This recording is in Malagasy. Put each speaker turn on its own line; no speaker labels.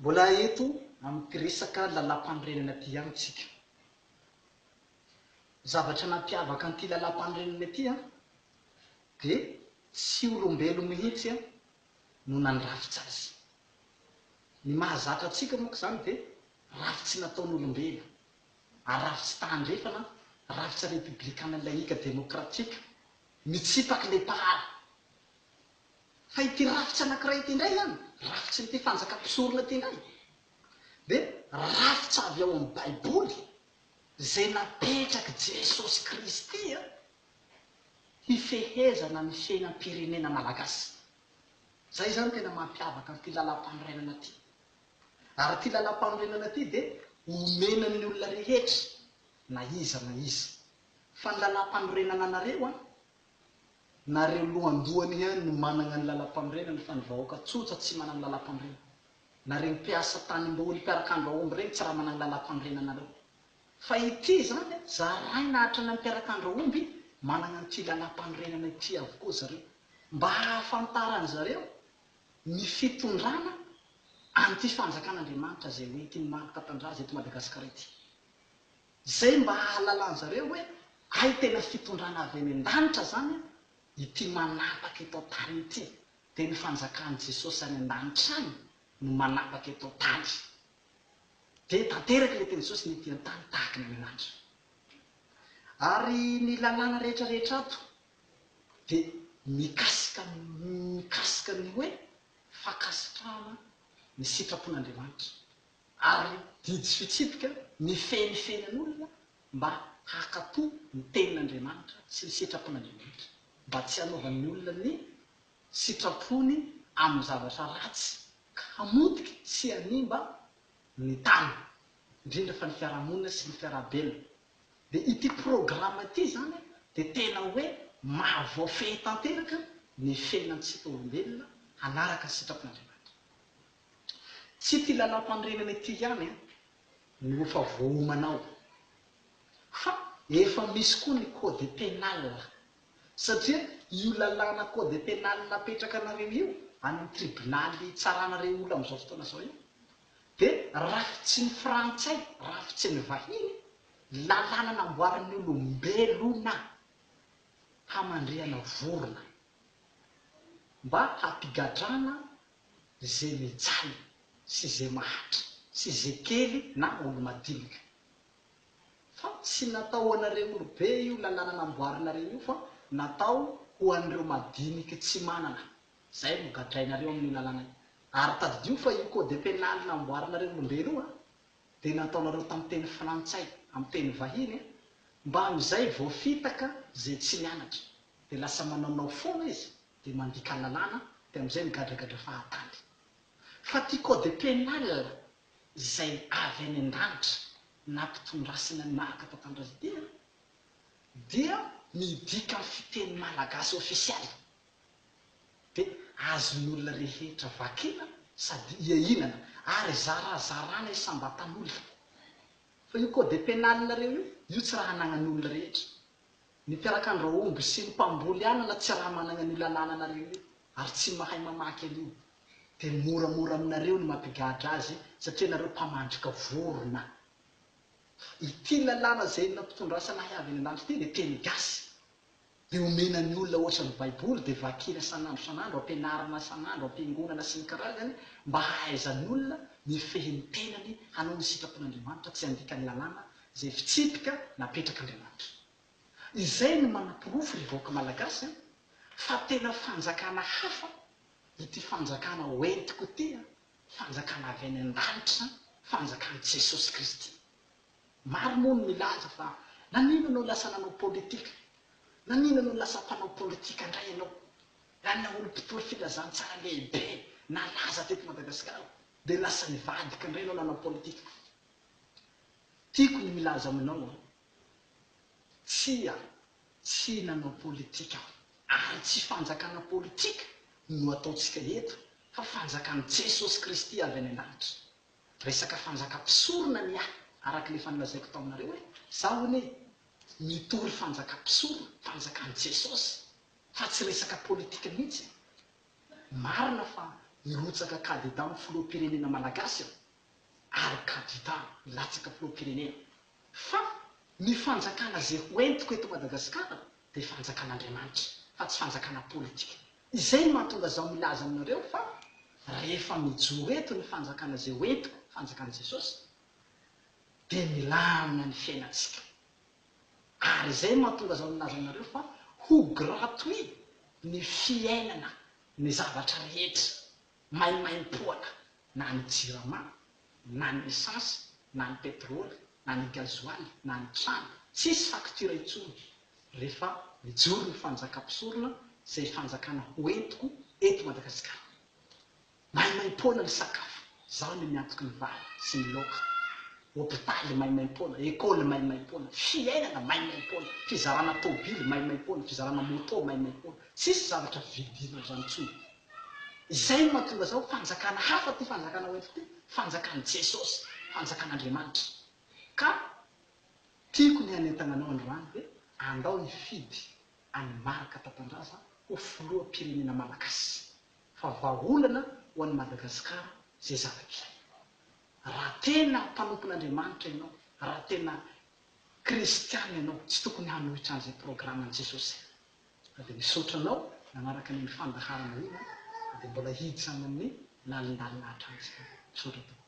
Mbola eto amin'ny resaka lalam-panorenana ty ihany tsika. Zavatra nampiavaka an'ity lalam-panorenana ty dia tsy olombelo mihitsy no nandrafitra azy. Ny mahazatra atsika moa zany dia rafitsy nataon'olombelo, rafitsy tandrefana, rafitsy républicaine laïque démocratique, mitsipaky le pahara. Fa ity rafitsy anankiray ity indray zany, rafitsy n'ity fanjakam-pisorona ty indray, dia rafitsy avy ao amin'ny baiboly zay napetraky Jesosy Kristy hifehezana ny fiainam-pirenena malagasy. Zay zany tena mampiavaka an'ity lalam-panorenana ty. Ary ty lalam-panorenana ty dia omenan'ny olona rehetra na iza na iza. Fa ny lalam-panorenana anareo nareo lohandohany ihany no manana ny lalam-panorenana, fa ny vahoaka tsotra tsy manana lalam-panorenana. Nareo mpiasa tany ambony mpiarak'andro aomby regny tsy raha manana lalam-panorenana nareo. Fa ity zany zaraina hatrany amin'ny mpiarak'andro aomby manana n'ity lalam-panorenana ity avokoa zareo, mba hahafantarany zareo ny fitondrana an'ity fanjakan'Andriamanitra zay hoe ity marika tandrazy eto Madagasikara ity. Zay mba hahalalany zareo hoe ay tena fitondrana avy any an-danitra zany ity manapaka eto tany ity, dia ny fanjakan'i Jesosy any an-danitra any no manapaka eto tany. Dia tanteraky le teny Jesosy ny ity an-tany tahaka ny an-danitra. Ary ny lalàna rehetrarehetra ato dia mikasika ny hoe fakasitrahana ny sitrapon'Andriamanitra, ary didy fitsipika mifenifenan'olona mba hakato ny tenin'Andriamanitra sy ny sitrapon'Andriamanitra, mba tsy hanaovan'ny olona ny sitrapony amin'ny zavatra ratsy ka hamotika sy hanimba ny tany, indrindra fa ny fiarahamonina sy ny fiarahabelona. Dia ity programa ity zany dia tena hoe mahavoafehy tanteraka ny fiainantsika olombelona hanaraka ny sitrapon'Andriamanitra. Tsy ty lalam-panorenana ity ihany no efa voahomanao, fa efa misy koa ny code pénal, satria io lalàna code pénal napetraka anareo io any amin'ny tribonaly tsaranareo olona amin'izao fotoana zao io dia rafitsy ny frantsay, rafitsy ny vahiny, lalàna namboaran'ny olombelona hamandrehana vorona mba hampigadrana zay mijaly sy zay mahatra sy zay kely na olo madinika. Fa tsy natao anareo olobe io lalàna namboarinareo io, fa natao ho an'ireo madinika tsy manana. Zay no gadrainareo amin'ny lalàna io. Ary tadidio fa io code pénal namboarinareo olombelo io dia nataonareo tamin'ny teny frantsay, amin'ny teny vahiny, mba amin'izay voafitaka zay tsy mianatra dia lasa manaonao foana izy dia mandika lalàna, dia amin'izay migadragadra fahatany. Fa ty code pénal zay avy any an-danitra nampitondrasana ny marika tandrazy ity dia midika amin'ny fiteny malagasy ofisialy, dia azon'ny olona rehetra vakina sady iainana ary zarazarana isambatan'olona. Fa io code pénal nareo io tsy raha ananan'olona rehetra. Ny mpiarak'andro aomby sy ny mpamboly anana tsy raha manana ny lalàna nareo io, ary tsy mahay mamaky an'io, dia moramora aminareo ny mampigadra azy satria nareo mpamandrika vorona. Ity lalàna zay nampitondrasana avy any an-danitra ity dia teny gasy, dia omenan'ny olona ohatry ny baiboly dia vakina san'andro san'andro, ampianarana san'andro, ampiangonana sy ny karazany, mba hahaizan'ny olona ny fehin'ny tenany hanao ny sitrapon'Andriamanitra, tsy handika ny lalàna zay fitsipika napetraka Andriamanitra. Izay no manam-pirofo ry vahoaka malagasy fa tena fanjakana hafa ity fanjakana hoentiko ity, fanjakana avy any an-danitra, fanjakan'i Jesosy Kristy. Maro moa no milaza fa nanino anao lasa nanao politika, nanino anao lasa mpanao politika indray ianao, lana olo mpitory filazantsara lehibe nalaza teto Madagasikara dia lasa nivadika indray ianao nanao politika. Tiako ny milaza aminao tsy nanao politika ary tsy fanjakana politika no ataontsika eto, fa fanjakan'i Jesosy Kristy avy any an-danitra. Resaka fanjakam-pisorona ny araka le fanlazaiko tao aminareo hoe zaho ne mitory fanjakam-pisorona, fanjakan'i Jesosy, fa tsy resaka politika mihitsy. Marina fa hirotsaka kandida amin'ny filoham-pirenena malagasy ary kandida hilatsaka filoham-pirenena fa ny fanjakana zay hoentiko eto Madagasikara dia fanjakan'Andriamanitra fa tsy fanjakana politika. Izay no mahatonga zaho milaza aminareo fa rehefa mijoro eto ny fanjakana zay hoentiko, fanjakan'i Jesosy, dia milamina ny fiainantsika. Ary izay mahatonga zaho milaza aminareo fa ho gratuit ny fiainana ny zavatra rehetra maimaim-poana, na ny jirama, na ny esansy, na ny petroly, na ny gazoaly, na ny trano, tsisy facture intsony rehefa mijoro ny fanjakam-pisorona zay fanjakana hoentiko eto Madagasikara. Maimaim-poana ny sakafo, zaho ny miantoky ny vary sy ny laoka, hôpitaly maimaim-poana, ekôly maimaim-poana, fiainana maimaim-poana, fizarana tôbily maimaim-poana, fizarana moto maimaim-poana, tsisy zavatra vidina zany intsony. Izay no mahatonga zao fanjakana hafa ty fanjakana hoentiko ty, fanjakan'i Jesosy, fanjakan'Andriamanitra. Ka tiako ny hanentana anao androany hoe andao hifidy hanimarika tatandraza ho filoham-pirenena malagasy fa vahaolana ho an'i Madagasikara zay zava-piaina. Raha tena mpanompon'Andriamanitra ianao, raha tena kristiana ianao, tsy tokony hanohitra an'izay programan'i Jesosy. Dia misaotra anao nanaraka ny fandaharana io, dia mbola hiditra amin'ny lalindalina hatrany. Misaotra tokoa.